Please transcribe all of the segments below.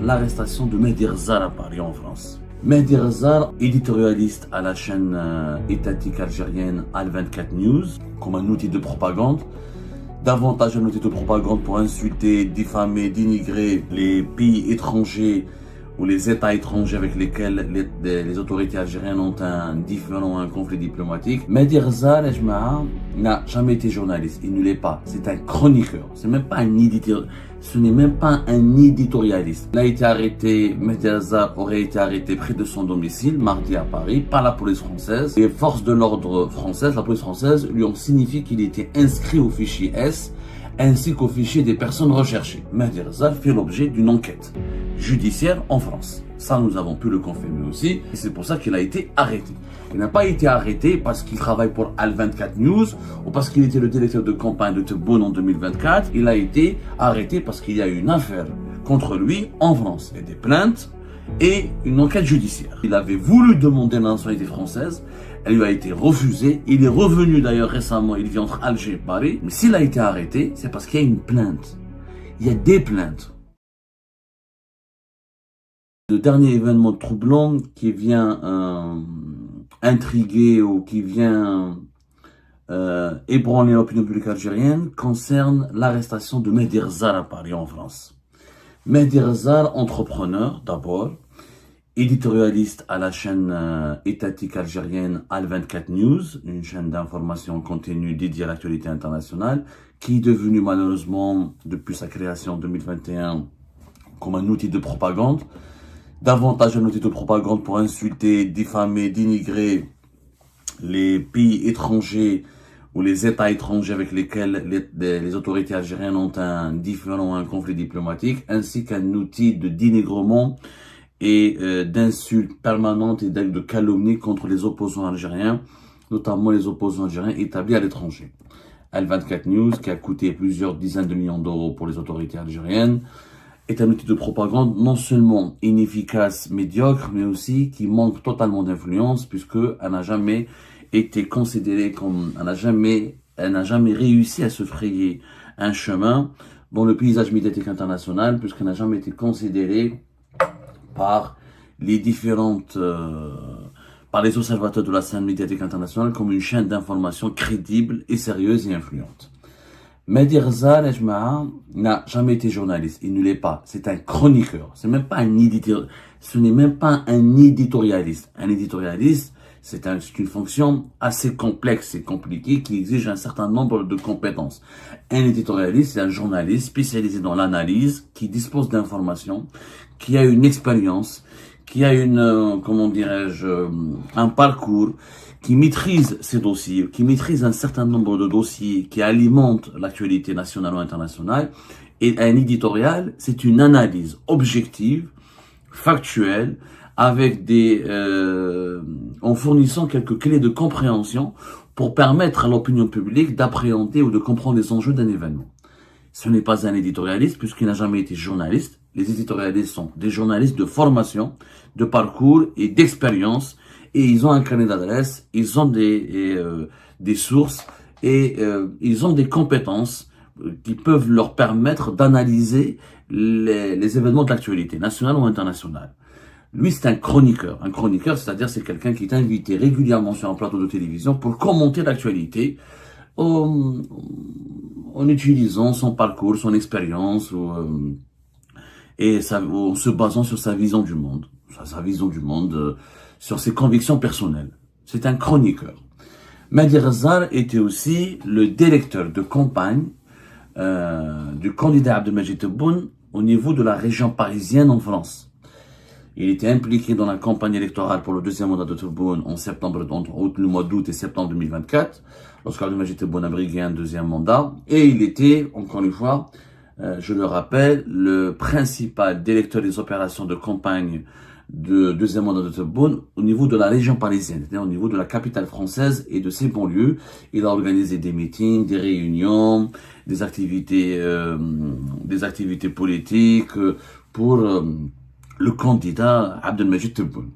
l'arrestation de Mehdi Ghzal à Paris, en France. Mehdi Ghzal, éditorialiste à la chaîne étatique algérienne Al24 News, comme un outil de propagande, davantage un outil de propagande pour insulter, diffamer, dénigrer les pays étrangers ou les États étrangers avec lesquels les autorités algériennes ont un différend, un conflit diplomatique. Mehdi Ghzal, n'a jamais été journaliste, il ne l'est pas. C'est un chroniqueur, ce n'est même pas un éditorialiste. Il a été arrêté, Mehdi Ghzal aurait été arrêté près de son domicile, mardi à Paris, par la police française. Les forces de l'ordre françaises, la police française, lui ont signifié qu'il était inscrit au fichier S, ainsi qu'au fichier des personnes recherchées. Mehdi Ghzal fait l'objet d'une enquête judiciaire en France. Ça, nous avons pu le confirmer aussi, et c'est pour ça qu'il a été arrêté. Il n'a pas été arrêté parce qu'il travaille pour Al24 News ou parce qu'il était le directeur de campagne de Tebboune en 2024. Il a été arrêté parce qu'il y a une affaire contre lui en France. Il y a des plaintes et une enquête judiciaire. Il avait voulu demander la nationalité française, elle lui a été refusée. Il est revenu d'ailleurs récemment, il vit entre Alger et Paris. Mais s'il a été arrêté, c'est parce qu'il y a une plainte. Il y a des plaintes. Le dernier événement troublant qui vient intriguer ou qui vient ébranler l'opinion publique algérienne concerne l'arrestation de Mehdi Ghzal à Paris, en France. Mehdi Ghzal, entrepreneur d'abord, éditorialiste à la chaîne étatique algérienne Al24 News, une chaîne d'information continue dédiée à l'actualité internationale, qui est devenue malheureusement, depuis sa création en 2021, comme un outil de propagande, davantage un outil de propagande pour insulter, diffamer, dénigrer les pays étrangers ou les États étrangers avec lesquels les autorités algériennes ont un différend, un conflit diplomatique, ainsi qu'un outil de dénigrement et d'insultes permanentes et de calomnie contre les opposants algériens, notamment les opposants algériens établis à l'étranger. Al24 News, qui a coûté plusieurs dizaines de millions d'euros pour les autorités algériennes, est un outil de propagande non seulement inefficace, médiocre, mais aussi qui manque totalement d'influence, puisqu'elle n'a jamais été considérée comme, elle n'a jamais réussi à se frayer un chemin dans le paysage médiatique international, puisqu'elle n'a jamais été considérée par les par les observateurs de la scène médiatique internationale comme une chaîne d'information crédible et sérieuse et influente. Mehdi Ghzal, n'a jamais été journaliste, il ne l'est pas. C'est un chroniqueur, ce n'est même pas un éditorialiste. Un éditorialiste, c'est une fonction assez complexe et compliquée qui exige un certain nombre de compétences. Un éditorialiste, c'est un journaliste spécialisé dans l'analyse, qui dispose d'informations, qui a une expérience, qui a un parcours, qui maîtrise ces dossiers, qui maîtrise un certain nombre de dossiers qui alimentent l'actualité nationale ou internationale. Et un éditorial, c'est une analyse objective, factuelle, avec en fournissant quelques clés de compréhension pour permettre à l'opinion publique d'appréhender ou de comprendre les enjeux d'un événement. Ce n'est pas un éditorialiste puisqu'il n'a jamais été journaliste. Les éditorialistes sont des journalistes de formation, de parcours et d'expérience. Et ils ont un carnet d'adresses, ils ont des sources et ils ont des compétences qui peuvent leur permettre d'analyser les événements de l'actualité, nationale ou internationale. Lui, c'est un chroniqueur. Un chroniqueur, c'est-à-dire c'est quelqu'un qui est invité régulièrement sur un plateau de télévision pour commenter l'actualité en utilisant son parcours, son expérience et en se basant sur sa vision du monde. Sur ses convictions personnelles. C'est un chroniqueur. Mehdi Ghzal était aussi le directeur de campagne du candidat Abdelmadjid Tebboune au niveau de la région parisienne en France. Il était impliqué dans la campagne électorale pour le deuxième mandat de Tebboune entre le mois d'août et septembre 2024, lorsqu'Abdelmadjid Tebboune a brigué un deuxième mandat. Et il était, encore une fois, je le rappelle, le principal directeur des opérations de campagne de deuxième mandat de Tebboune au niveau de la région parisienne, c'est-à-dire au niveau de la capitale française et de ses banlieues. Il a organisé des meetings, des réunions, des activités politiques pour le candidat Abdelmadjid Tebboune.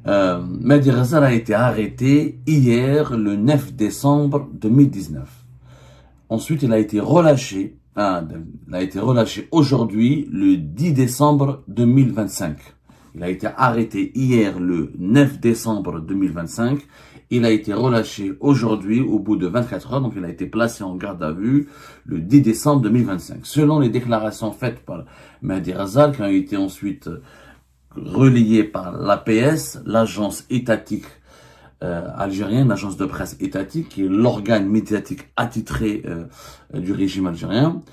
Mehdi Ghzal a été arrêté hier, le 9 décembre 2019. Ensuite, il a été relâché il a été relâché aujourd'hui, le 10 décembre 2025. Il a été arrêté hier, le 9 décembre 2025. Il a été relâché aujourd'hui, au bout de 24 heures. Donc, il a été placé en garde à vue le 10 décembre 2025. Selon les déclarations faites par Mehdi Ghazal, qui ont été ensuite relayées par l'APS, l'agence étatique algérienne, l'agence de presse étatique, qui est l'organe médiatique attitré du régime algérien.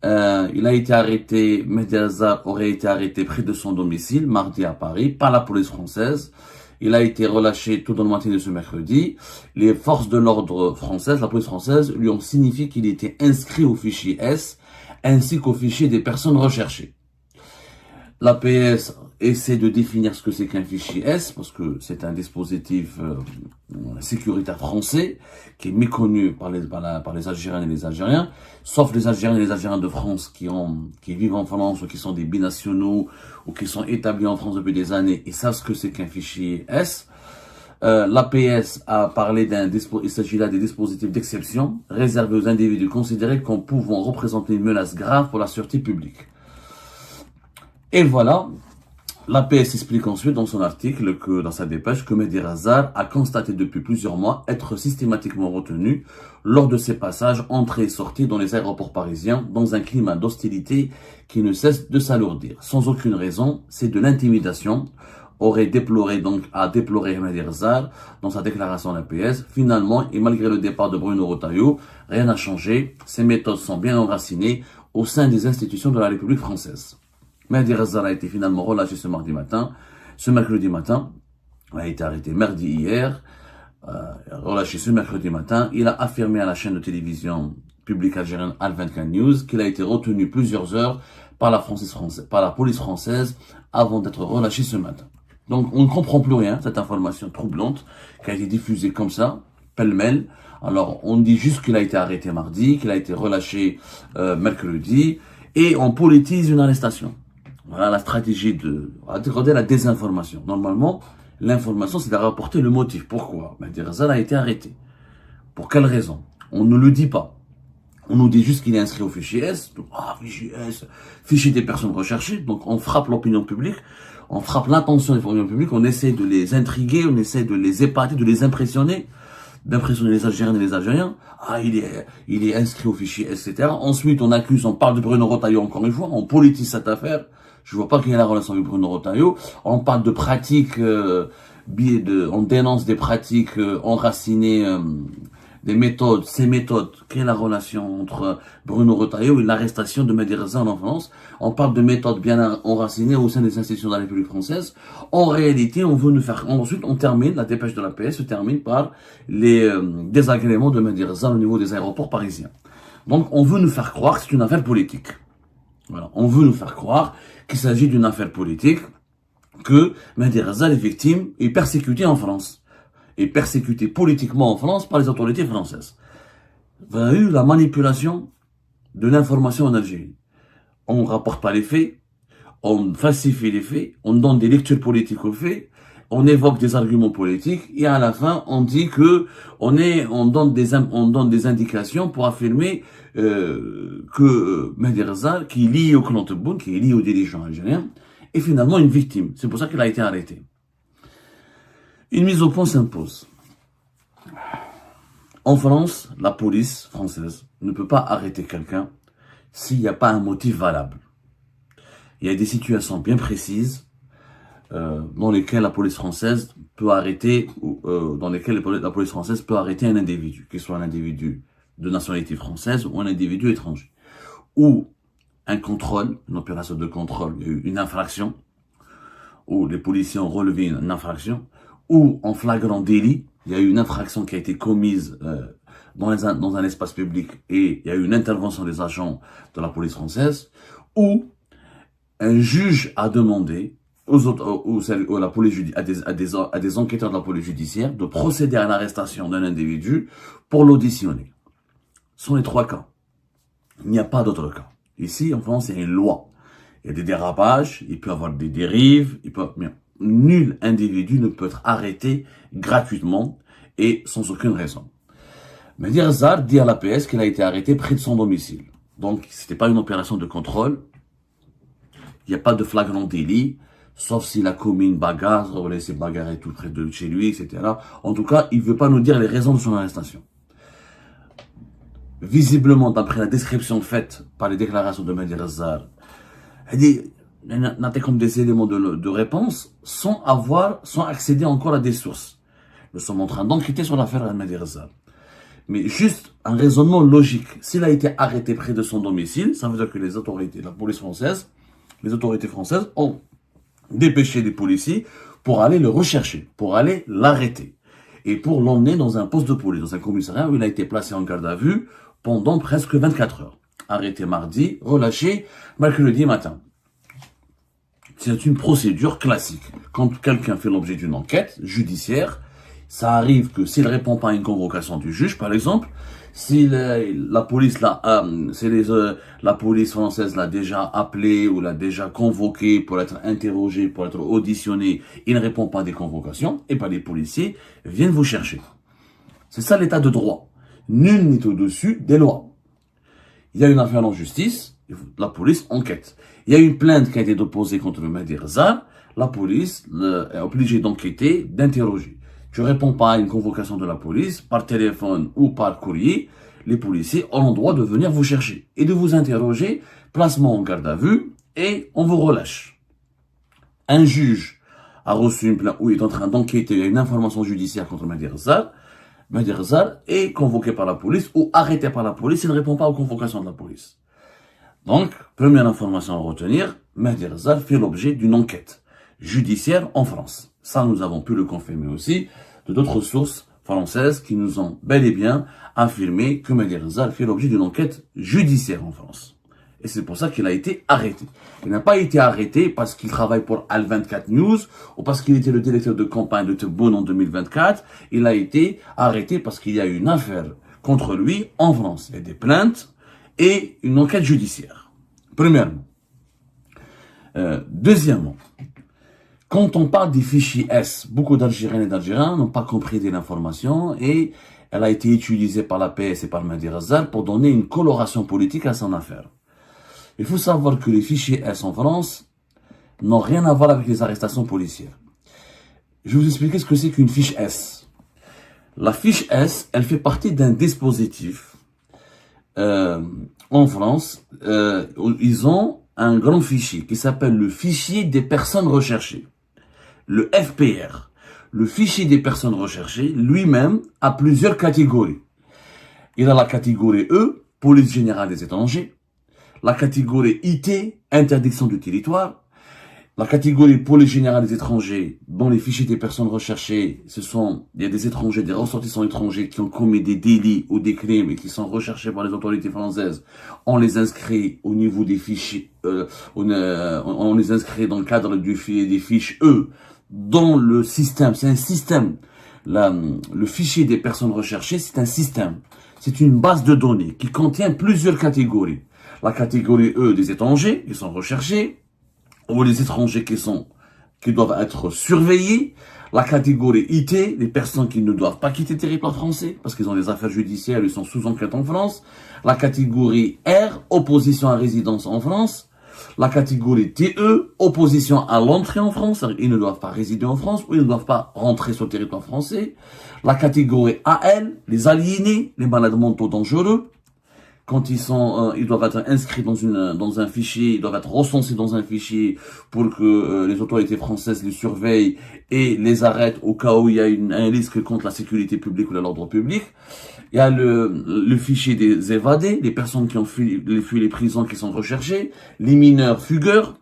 Il a été arrêté, Mehdi Ghazal aurait été arrêté près de son domicile, mardi à Paris, par la police française. Il a été relâché tout dans le matin de ce mercredi. Les forces de l'ordre françaises, la police française, lui ont signifié qu'il était inscrit au fichier S, ainsi qu'au fichier des personnes recherchées. L'APS essaie de définir ce que c'est qu'un fichier S, parce que c'est un dispositif sécuritaire français qui est méconnu par les Algériennes et les Algériens, sauf les Algériens et les Algériens de France qui vivent en France ou qui sont des binationaux ou qui sont établis en France depuis des années et savent ce que c'est qu'un fichier S. L'APS a parlé il s'agit là des dispositifs d'exception réservés aux individus considérés comme pouvant représenter une menace grave pour la sûreté publique. Et voilà, l'APS explique ensuite dans son article, dans sa dépêche, que Mehdi Ghazal a constaté depuis plusieurs mois être systématiquement retenu lors de ses passages entrées et sorties dans les aéroports parisiens dans un climat d'hostilité qui ne cesse de s'alourdir. Sans aucune raison, c'est de l'intimidation, aurait déploré Mehdi Ghazal dans sa déclaration à l'APS. Finalement, et malgré le départ de Bruno Retailleau, rien n'a changé. Ces méthodes sont bien enracinées au sein des institutions de la République française. Mehdi Ghazal a été finalement relâché ce mercredi matin. Il a été arrêté mardi hier, relâché ce mercredi matin. Il a affirmé à la chaîne de télévision publique algérienne Al-24 News qu'il a été retenu plusieurs heures par la police française avant d'être relâché ce matin. Donc on ne comprend plus rien, cette information troublante qui a été diffusée comme ça, pêle-mêle. Alors on dit juste qu'il a été arrêté mardi, qu'il a été relâché mercredi, et on politise une arrestation. Voilà la stratégie de la désinformation. Normalement, l'information, c'est de rapporter le motif. Pourquoi Mehdi Ghazal a été arrêté. Pour quelle raison? On ne le dit pas. On nous dit juste qu'il est inscrit au fichier S. Donc, fichier S, fichier des personnes recherchées. Donc, on frappe l'opinion publique, on frappe l'intention des opinions publiques, on essaie de les intriguer, on essaie de les épater, de les impressionner, d'impressionner les Algériennes et les Algériens. Il est inscrit au fichier, etc. Ensuite, on parle de Bruno Retailleau encore une fois, on politise cette affaire. Je vois pas quelle est la relation avec Bruno Retailleau. On parle de pratiques, on dénonce des pratiques enracinées, des méthodes, ces méthodes. Quelle est la relation entre Bruno Retailleau et l'arrestation de Mehdi Ghazal en France? On parle de méthodes bien enracinées au sein des institutions de la République française. En réalité, on veut nous faire, ensuite on termine, la dépêche de la PS se termine par les désagréments de Mehdi Ghazal au niveau des aéroports parisiens. Donc on veut nous faire croire que c'est une affaire politique. Voilà, on veut nous faire croire qu'il s'agit d'une affaire politique, que Mehdi Ghazal est victime et persécuté en France. Et persécuté politiquement en France par les autorités françaises. Vous avez eu la manipulation de l'information en Algérie. On ne rapporte pas les faits, on falsifie les faits, on donne des lectures politiques aux faits, on évoque des arguments politiques et à la fin on dit que on donne des indications pour affirmer que Mehdi Ghazal, qui est lié au clan Tebboune, qui est lié aux dirigeants algériens, est finalement une victime. C'est pour ça qu'il a été arrêté. Une mise au point s'impose. En France, la police française ne peut pas arrêter quelqu'un s'il n'y a pas un motif valable. Il y a des situations bien précises dans lesquelles la police française peut arrêter, la police française peut arrêter un individu, qu'il soit un individu de nationalité française ou un individu étranger. Ou un contrôle, une opération de contrôle, il y a eu une infraction, où les policiers ont relevé une infraction, ou en flagrant délit, il y a eu une infraction qui a été commise dans un espace public et il y a eu une intervention des agents de la police française, ou un juge a demandé à des enquêteurs de la police judiciaire de procéder à l'arrestation d'un individu pour l'auditionner. Ce sont les trois cas. Il n'y a pas d'autre cas. Ici, en France, il y a une loi. Il y a des dérapages, il peut y avoir des dérives, mais nul individu ne peut être arrêté gratuitement et sans aucune raison. Mehdi Ghazal dit à l'APS qu'il a été arrêté près de son domicile. Donc, c'était pas une opération de contrôle. Il n'y a pas de flagrant délit, sauf s'il a commis une bagarre, ou il s'est bagarré tout près de chez lui, etc. En tout cas, il veut pas nous dire les raisons de son arrestation. Visiblement, d'après la description faite par les déclarations de Mehdi Razzar, il n'a comme des éléments de réponse sans accéder encore à des sources. Nous sommes en train d'enquêter sur l'affaire Mehdi Razzar. Mais juste un raisonnement logique. S'il a été arrêté près de son domicile, ça veut dire que les autorités, la police française, les autorités françaises ont dépêché des policiers pour aller le rechercher, pour aller l'arrêter. Et pour l'emmener dans un poste de police, dans un commissariat où il a été placé en garde à vue pendant presque 24 heures. Arrêté mardi, relâché mercredi matin. C'est une procédure classique. Quand quelqu'un fait l'objet d'une enquête judiciaire, ça arrive que s'il répond pas à une convocation du juge, par exemple, si la police la police française l'a déjà appelé ou l'a déjà convoqué pour être interrogé, pour être auditionné, il ne répond pas à des convocations, et pas les policiers viennent vous chercher. C'est ça l'état de droit. Nul n'est au-dessus des lois. Il y a une affaire en justice, la police enquête. Il y a une plainte qui a été déposée contre le Mehdi Razzar, la police est obligée d'enquêter, d'interroger. Tu réponds pas à une convocation de la police, par téléphone ou par courrier, les policiers ont le droit de venir vous chercher et de vous interroger, placement en garde à vue, et on vous relâche. Un juge a reçu une plainte où il est en train d'enquêter, il y a une information judiciaire contre Mehdi Razzar. Mehdi Razzar est convoqué par la police ou arrêté par la police, il ne répond pas aux convocations de la police. Donc, première information à retenir, Mehdi Razzar fait l'objet d'une enquête judiciaire en France. Ça, nous avons pu le confirmer aussi de d'autres sources françaises qui nous ont bel et bien affirmé que Mehdi Razzar fait l'objet d'une enquête judiciaire en France. Et c'est pour ça qu'il a été arrêté. Il n'a pas été arrêté parce qu'il travaille pour Al24 News ou parce qu'il était le directeur de campagne de Tebboune en 2024. Il a été arrêté parce qu'il y a une affaire contre lui en France. Il y a des plaintes et une enquête judiciaire. Premièrement. Deuxièmement, quand on parle des fichiers S, beaucoup d'Algériens et d'Algériens n'ont pas compris de l'information et elle a été utilisée par la PS et par Mehdi Razzar pour donner une coloration politique à son affaire. Il faut savoir que les fichiers S en France n'ont rien à voir avec les arrestations policières. Je vais vous expliquer ce que c'est qu'une fiche S. La fiche S, elle fait partie d'un dispositif. En France, ils ont un grand fichier qui s'appelle le fichier des personnes recherchées. Le FPR. Le fichier des personnes recherchées, lui-même, a plusieurs catégories. Il a la catégorie E, police générale des étrangers. La catégorie IT, interdiction du territoire. La catégorie police générale des étrangers, dont les fichiers des personnes recherchées, il y a des étrangers, des ressortissants étrangers qui ont commis des délits ou des crimes et qui sont recherchés par les autorités françaises. On les inscrit au niveau des fichiers, on les inscrit dans le cadre des fiches E, dans le système. C'est un système. Le fichier des personnes recherchées, c'est un système. C'est une base de données qui contient plusieurs catégories. La catégorie E des étrangers, qui sont recherchés, ou les étrangers qui doivent être surveillés. La catégorie IT, les personnes qui ne doivent pas quitter le territoire français, parce qu'ils ont des affaires judiciaires, ils sont sous enquête en France. La catégorie R, opposition à résidence en France. La catégorie TE, opposition à l'entrée en France, ils ne doivent pas résider en France, ou ils ne doivent pas rentrer sur le territoire français. La catégorie AL, les aliénés, les malades mentaux dangereux. Quand ils doivent être inscrits dans un fichier, ils doivent être recensés dans un fichier pour que les autorités françaises les surveillent et les arrêtent au cas où il y a un risque contre la sécurité publique ou l'ordre public. Il y a le fichier des évadés, les personnes qui ont fui les prisons qui sont recherchées, les mineurs fugueurs,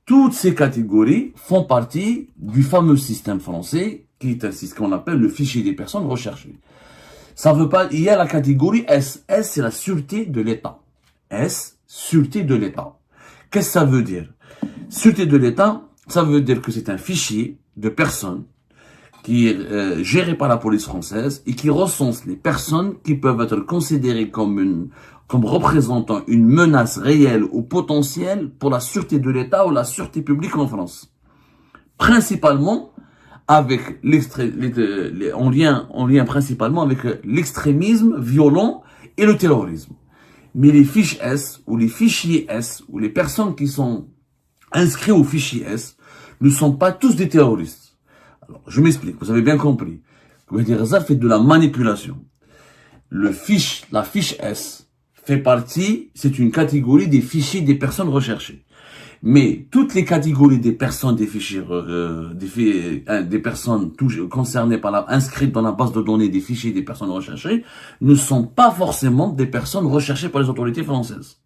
Toutes ces catégories font partie du fameux système français qui est ce qu'on appelle le fichier des personnes recherchées. Ça veut pas, il y a la catégorie S. S, c'est la sûreté de l'État. S, sûreté de l'État. Qu'est-ce que ça veut dire? Sûreté de l'État, ça veut dire que c'est un fichier de personnes qui est géré par la police française et qui recense les personnes qui peuvent être considérées comme représentant une menace réelle ou potentielle pour la sûreté de l'État ou la sûreté publique en France. Principalement avec en lien principalement avec l'extrémisme violent et le terrorisme. Mais les fiches S, ou les fichiers S, ou les personnes qui sont inscrites au fichier S, ne sont pas tous des terroristes. Alors, je m'explique, vous avez bien compris. Mehdi Ghazal fait de la manipulation. La fiche S fait partie, c'est une catégorie des fichiers des personnes recherchées. Mais toutes les catégories des personnes, des fichiers, des personnes concernées inscrites dans la base de données des fichiers des personnes recherchées, ne sont pas forcément des personnes recherchées par les autorités françaises.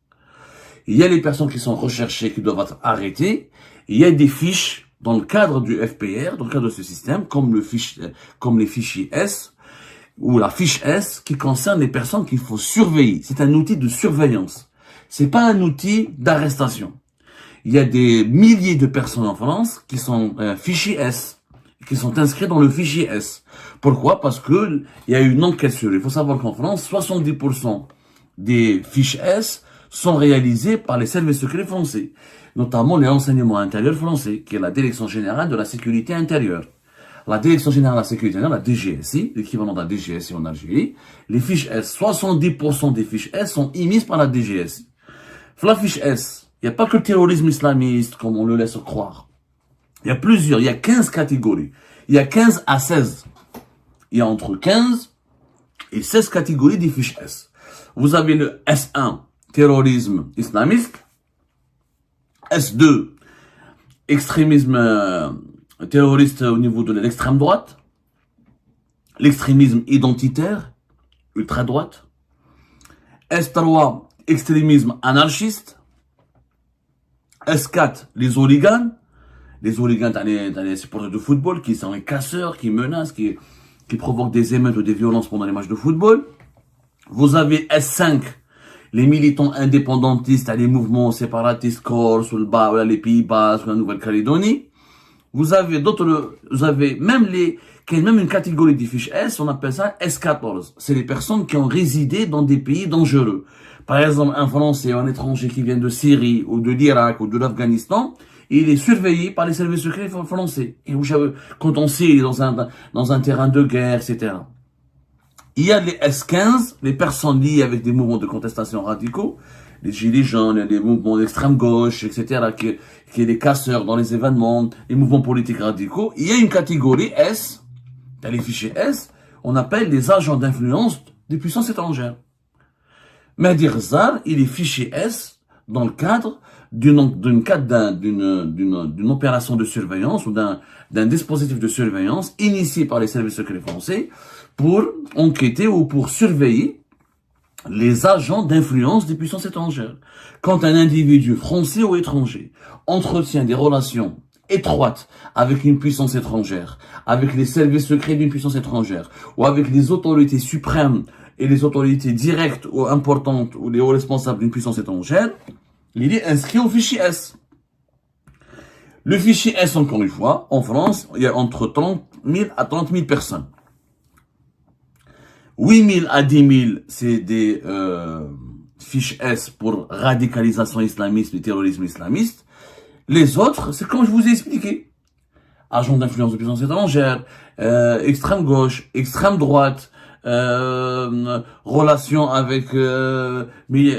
Il y a les personnes qui sont recherchées, qui doivent être arrêtées. Il y a des fiches dans le cadre du FPR, dans le cadre de ce système, comme les fichiers S, ou la fiche S, qui concerne les personnes qu'il faut surveiller. C'est un outil de surveillance. C'est pas un outil d'arrestation. Il y a des milliers de personnes en France qui sont fichiers S, qui sont inscrits dans le fichier S. Pourquoi? Parce que il y a une enquête sur eux. Il faut savoir qu'en France, 70% des fiches S sont réalisées par les services secrets français, notamment les renseignements intérieurs français, qui est la Direction Générale de la Sécurité Intérieure. La Direction Générale de la Sécurité Intérieure, la DGSI, l'équivalent de la DGSI en Algérie, les fiches S, 70% des fiches S sont émises par la DGSI. La fiche S, il n'y a pas que le terrorisme islamiste, comme on le laisse croire. Il y a plusieurs, il y a 15 catégories. Il y a 15 à 16. Il y a entre 15 et 16 catégories des fiches S. Vous avez le S1, terrorisme islamiste. S2, extrémisme terroriste au niveau de l'extrême droite. L'extrémisme identitaire, ultra-droite. S3, extrémisme anarchiste. S4, les hooligans. Les hooligans dans les supporters de football, qui sont les casseurs, qui menacent, qui provoquent des émeutes ou des violences pendant les matchs de football. Vous avez S5, les militants indépendantistes, les mouvements séparatistes corse, ou les Pays Basques, ou la Nouvelle-Calédonie. Vous avez même une catégorie des fiches S, on appelle ça S14. C'est les personnes qui ont résidé dans des pays dangereux. Par exemple, un Français ou un étranger qui vient de Syrie, ou de l'Irak, ou de l'Afghanistan, il est surveillé par les services secrets français. Et quand on sait, il est dans un terrain de guerre, etc. Il y a les S15, les personnes liées avec des mouvements de contestation radicaux, les gilets jaunes, les mouvements d'extrême gauche, etc., qui est les casseurs dans les événements, les mouvements politiques radicaux. Il y a une catégorie S, dans les fichiers S, on appelle les agents d'influence des puissances étrangères. Mehdi Ghazal, il est fichier S dans le cadre d'une opération de surveillance ou d'un dispositif de surveillance initié par les services secrets français pour enquêter ou pour surveiller les agents d'influence des puissances étrangères. Quand un individu français ou étranger entretient des relations étroites avec une puissance étrangère, avec les services secrets d'une puissance étrangère, ou avec les autorités suprêmes et les autorités directes ou importantes ou les hauts responsables d'une puissance étrangère, il est inscrit au fichier S. Le fichier S, encore une fois, en France, il y a entre 30 000 à 30 000 personnes. 8 000 à 10 000, c'est des fiches S pour radicalisation islamiste et terrorisme islamiste. Les autres, c'est comme je vous ai expliqué. Agents d'influence de puissance étrangère, extrême gauche, extrême droite, relations avec les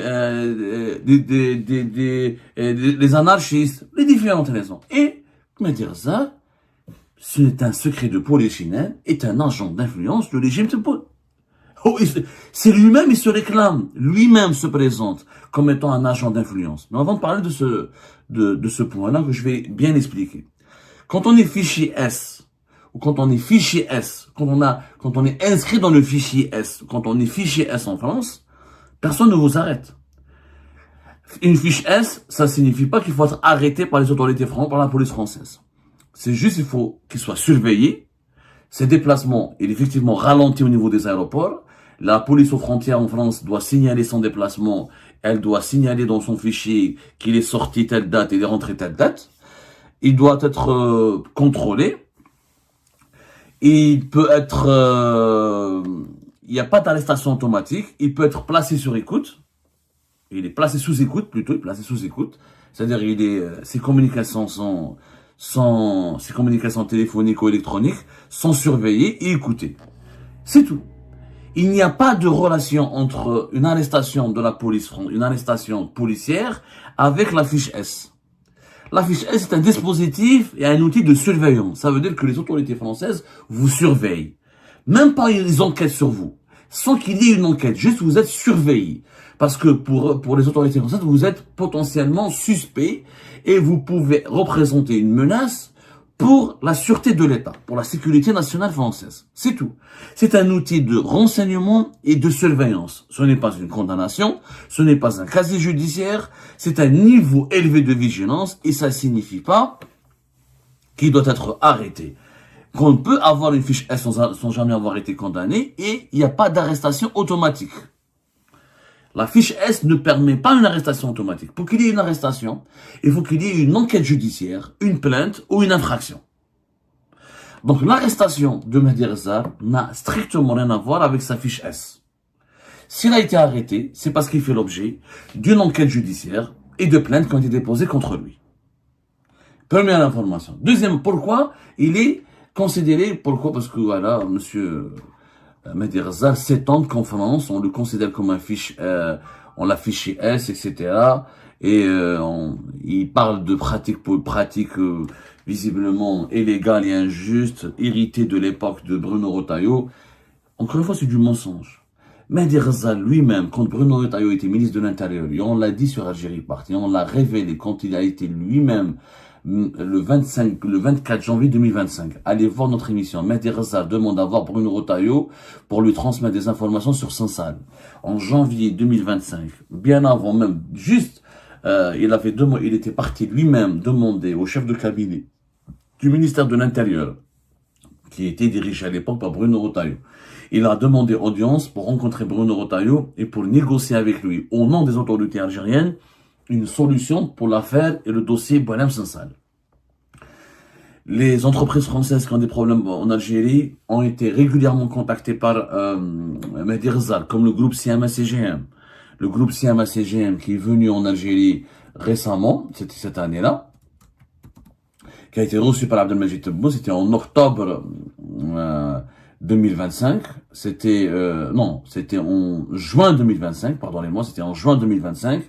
anarchistes, les différentes raisons. Et, comment dire ça, ce n'est un secret de polichinelle, est un agent d'influence du régime de Poutine. Oh, c'est lui-même, il se réclame, lui-même se présente comme étant un agent d'influence. Mais avant de parler de ce point-là, que je vais bien expliquer. Quand on est fichier S, ou quand on est fichier S, quand on est inscrit dans le fichier S, quand on est fichier S en France, personne ne vous arrête. Une fiche S, ça signifie pas qu'il faut être arrêté par les autorités françaises, par la police française. C'est juste, il faut qu'il soit surveillé. Ses déplacements, il est effectivement ralenti au niveau des aéroports. La police aux frontières en France doit signaler son déplacement. Elle doit signaler dans son fichier qu'il est sorti telle date et il est rentré telle date. Il doit être contrôlé. Il peut être... il n'y a pas d'arrestation automatique. Il peut être placé sur écoute. Il est placé sous écoute, plutôt. Il est placé sous écoute. C'est-à-dire ses communications ses communications téléphoniques ou électroniques sont surveillées et écoutées. C'est tout. Il n'y a pas de relation entre une arrestation de la police, une arrestation policière avec la fiche S. La fiche S est un dispositif et un outil de surveillance. Ça veut dire que les autorités françaises vous surveillent. Même pas ils enquêtent sur vous. Sans qu'il y ait une enquête, juste vous êtes surveillé. Parce que pour les autorités françaises, vous êtes potentiellement suspect et vous pouvez représenter une menace pour la sûreté de l'État, pour la sécurité nationale française. C'est tout. C'est un outil de renseignement et de surveillance. Ce n'est pas une condamnation, ce n'est pas un casier judiciaire, c'est un niveau élevé de vigilance et ça signifie pas qu'il doit être arrêté. Qu'on peut avoir une fiche S sans jamais avoir été condamné et il n'y a pas d'arrestation automatique. La fiche S ne permet pas une arrestation automatique. Pour qu'il y ait une arrestation, il faut qu'il y ait une enquête judiciaire, une plainte ou une infraction. Donc l'arrestation de Mehdi Rezar n'a strictement rien à voir avec sa fiche S. S'il a été arrêté, c'est parce qu'il fait l'objet d'une enquête judiciaire et de plaintes qui ont été déposées contre lui. Première information. Deuxième, pourquoi il est considéré, pourquoi? Parce que voilà, monsieur Mehdi Rezar s'étend qu'en France, on le considère comme un fiche, on l'a fiché S, etc. Et il parle de pratiques visiblement illégales et injustes, héritées de l'époque de Bruno Retailleau. Encore une fois, c'est du mensonge. Mehdi Rezar lui-même, quand Bruno Retailleau était ministre de l'Intérieur, et on l'a dit sur Algérie Parti, on l'a révélé quand il a été lui-même le 24 janvier 2025. Allez voir notre émission. Mehdi Rezar demande à voir Bruno Retailleau pour lui transmettre des informations sur Saint-Salle. En janvier 2025, bien avant même, juste, il était parti lui-même demander au chef de cabinet du ministère de l'Intérieur, qui était dirigé à l'époque par Bruno Retailleau. Il a demandé audience pour rencontrer Bruno Retailleau et pour négocier avec lui, au nom des autorités algériennes, une solution pour l'affaire et le dossier Boualem Sansal. Les entreprises françaises qui ont des problèmes en Algérie ont été régulièrement contactées par Mehdi Rezar, comme le groupe CMA-CGM. Le groupe CMA-CGM qui est venu en Algérie récemment, c'était cette année-là, qui a été reçu par Abdelmajid Tebboune, c'était en octobre 2025, c'était en juin 2025, pardonnez-moi, c'était en juin 2025.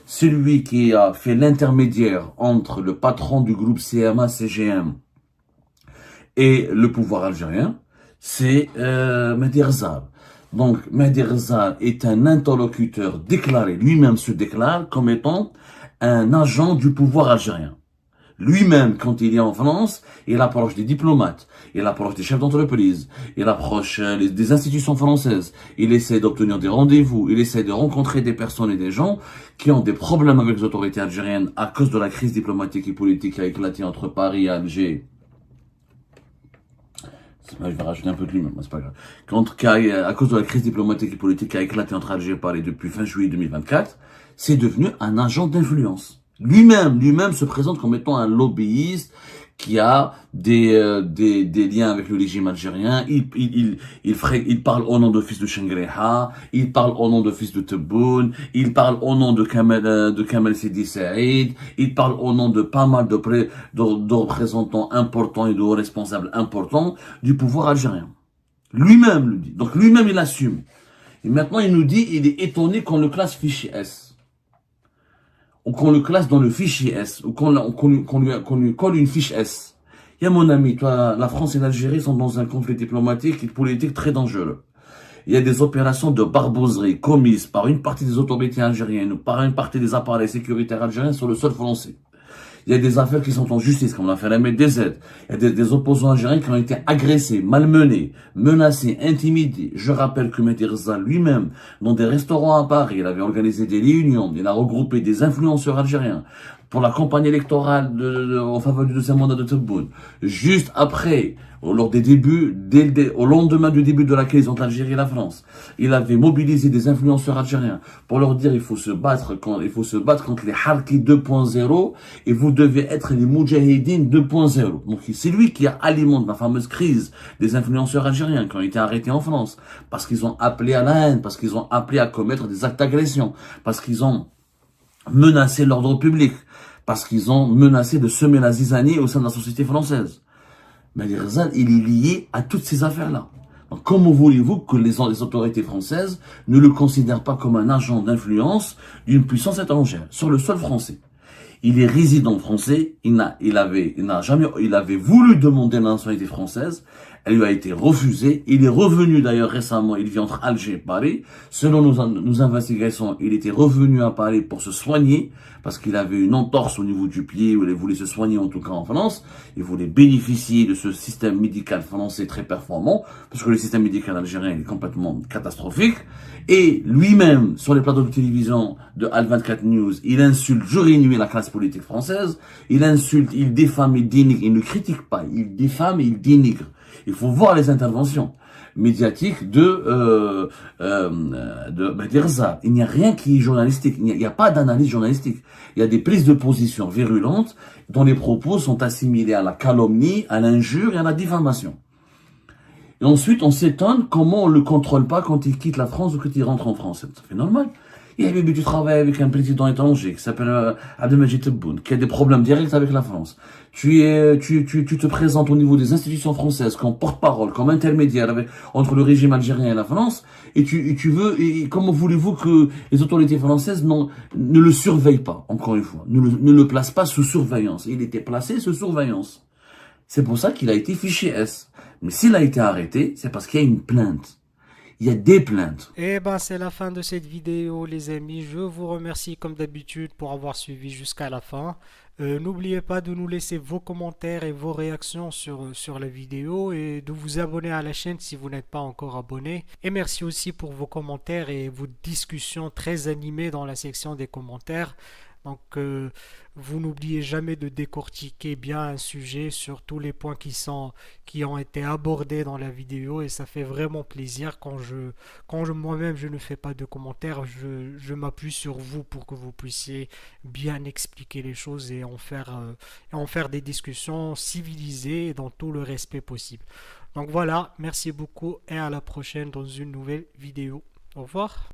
Celui qui a fait l'intermédiaire entre le patron du groupe CMA-CGM et le pouvoir algérien, c'est Mehdi Rezar. Donc Mehdi Rezar est un interlocuteur déclaré, lui-même se déclare comme étant un agent du pouvoir algérien. Lui-même, quand il est en France, il approche des diplomates, il approche des chefs d'entreprise, il approche des institutions françaises, il essaie d'obtenir des rendez-vous, il essaie de rencontrer des personnes et des gens qui ont des problèmes avec les autorités algériennes à cause de la crise diplomatique et politique qui a éclaté entre Paris et Alger. Je vais rajouter un peu de lui-même, c'est pas grave. À cause de la crise diplomatique et politique qui a éclaté entre Alger et Paris depuis fin juillet 2024, c'est devenu un agent d'influence. Lui-même se présente comme étant un lobbyiste qui a des liens avec le régime algérien. Il parle au nom de fils de Chengreha, il parle au nom de fils de Tebboune, il parle au nom de Kamel Sidi Saïd, il parle au nom de pas mal de représentants importants et de responsables importants du pouvoir algérien. Lui-même le dit. Donc lui-même il assume. Et maintenant il nous dit, il est étonné qu'on le classe fichier S. Ou qu'on le classe dans le fichier S, ou qu'on lui colle une fiche S. Il y a mon ami, toi, la France et l'Algérie sont dans un conflit diplomatique et politique très dangereux. Il y a des opérations de barboserie commises par une partie des autorités algériennes ou par une partie des appareils sécuritaires algériens sur le sol français. Il y a des affaires qui sont en justice, comme l'affaire MDZ. Il y a des opposants algériens qui ont été agressés, malmenés, menacés, intimidés. Je rappelle que Mehdi Rezar lui-même, dans des restaurants à Paris, il avait organisé des réunions, il a regroupé des influenceurs algériens pour la campagne électorale en faveur du deuxième mandat de Tebboune. Juste après, lors des débuts, au lendemain du début de la crise entre l'Algérie et la France, il avait mobilisé des influenceurs algériens pour leur dire il faut se battre contre les Harki 2.0 et vous devez être les Moudjahidines 2.0. Donc c'est lui qui a alimenté la fameuse crise des influenceurs algériens qui ont été arrêtés en France parce qu'ils ont appelé à la haine, parce qu'ils ont appelé à commettre des actes d'agression, parce qu'ils ont menacé l'ordre public, parce qu'ils ont menacé de semer la zizanie au sein de la société française. Mehdi Rezar, il est lié à toutes ces affaires-là. Donc, comment voulez-vous que les autorités françaises ne le considèrent pas comme un agent d'influence d'une puissance étrangère sur le sol français? Il est résident français, il avait voulu demander la nationalité française, elle lui a été refusée, il est revenu d'ailleurs récemment, il vit entre Alger et Paris, selon nos investigations, il était revenu à Paris pour se soigner, parce qu'il avait une entorse au niveau du pied, ou il voulait se soigner en tout cas en France, il voulait bénéficier de ce système médical français très performant, parce que le système médical algérien est complètement catastrophique, et lui-même, sur les plateaux de télévision de Al24 News, il insulte jour et nuit la classe politique française, il insulte, il défame, il dénigre, il ne critique pas, il défame et il dénigre. Il faut voir les interventions médiatiques de Bederza. Il n'y a rien qui est journalistique, il n'y a pas d'analyse journalistique. Il y a des prises de position virulentes dont les propos sont assimilés à la calomnie, à l'injure et à la diffamation. Et ensuite, on s'étonne comment on le contrôle pas quand il quitte la France ou quand il rentre en France. Ça fait normal. Et Habibi, tu travailles avec un président étranger qui s'appelle Abdelmajid Tebboune, qui a des problèmes directs avec la France. Tu te présentes au niveau des institutions françaises comme porte-parole, comme intermédiaire entre le régime algérien et la France, et comment voulez-vous que les autorités françaises ne le surveillent pas, encore une fois, ne le placent pas sous surveillance. Il était placé sous surveillance. C'est pour ça qu'il a été fiché S. Mais s'il a été arrêté, c'est parce qu'il y a une plainte. Il y a des plaintes. Et ben c'est la fin de cette vidéo les amis, je vous remercie comme d'habitude pour avoir suivi jusqu'à la fin. N'oubliez pas de nous laisser vos commentaires et vos réactions sur la vidéo et de vous abonner à la chaîne si vous n'êtes pas encore abonné. Et merci aussi pour vos commentaires et vos discussions très animées dans la section des commentaires. Donc, vous n'oubliez jamais de décortiquer bien un sujet sur tous les points qui ont été abordés dans la vidéo et ça fait vraiment plaisir moi-même je ne fais pas de commentaires, je m'appuie sur vous pour que vous puissiez bien expliquer les choses et en faire des discussions civilisées et dans tout le respect possible. Donc voilà, merci beaucoup et à la prochaine dans une nouvelle vidéo. Au revoir.